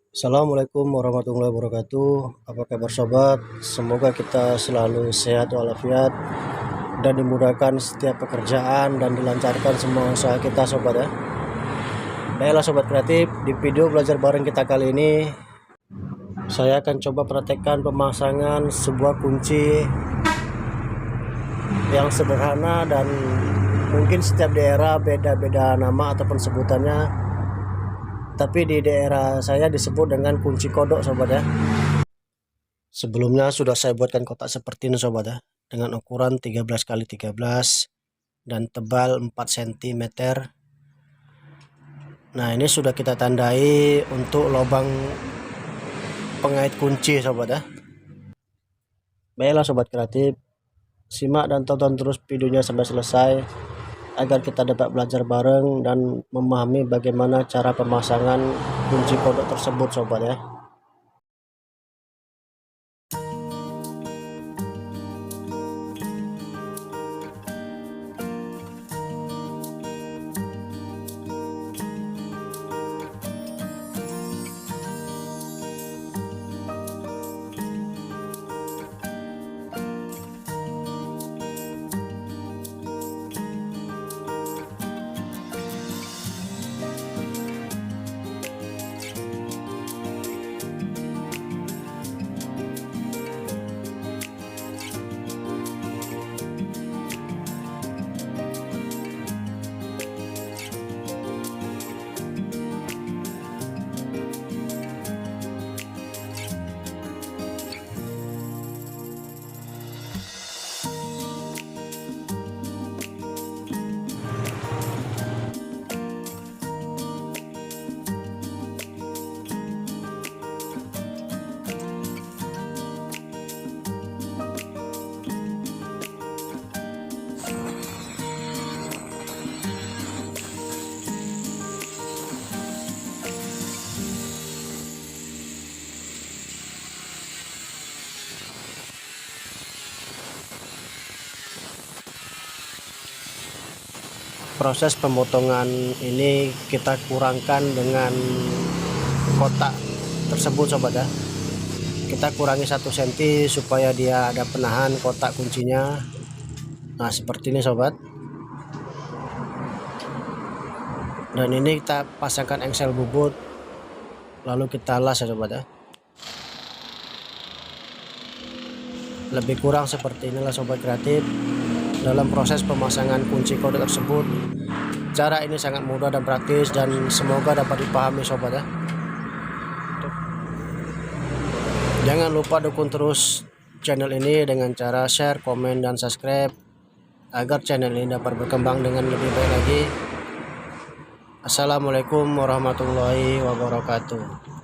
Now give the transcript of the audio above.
Assalamualaikum warahmatullahi wabarakatuh. Apa kabar sobat? Semoga kita selalu sehat walafiat dan dimudahkan setiap pekerjaan dan dilancarkan semua usaha kita sobat ya. Baiklah sobat kreatif, di video belajar bareng kita kali ini saya akan coba praktekkan pemasangan sebuah kunci yang sederhana dan mungkin setiap daerah beda-beda nama ataupun sebutannya. Tapi di daerah saya disebut dengan kunci kodok sobat ya. Sebelumnya sudah saya buatkan kotak seperti ini sobat ya, dengan ukuran 13 x 13 dan tebal 4 cm. Nah, ini sudah kita tandai untuk lubang pengait kunci sobat ya. Baiklah sobat kreatif, simak dan tonton terus videonya sampai selesai agar kita dapat belajar bareng dan memahami bagaimana cara pemasangan kunci kodok tersebut sobat ya. Proses pemotongan ini kita kurangkan dengan kotak tersebut sobat ya. Kita kurangi 1 cm supaya dia ada penahan kotak kuncinya. Nah, seperti ini sobat. Dan ini kita pasangkan engsel bubut, lalu kita las ya sobat ya. Lebih kurang seperti inilah sobat kreatif dalam proses pemasangan kunci kodok tersebut. Cara ini sangat mudah dan praktis dan semoga dapat dipahami sobat ya. Jangan lupa dukung terus channel ini dengan cara share, komen, dan subscribe agar channel ini dapat berkembang dengan lebih baik lagi. Assalamualaikum warahmatullahi wabarakatuh.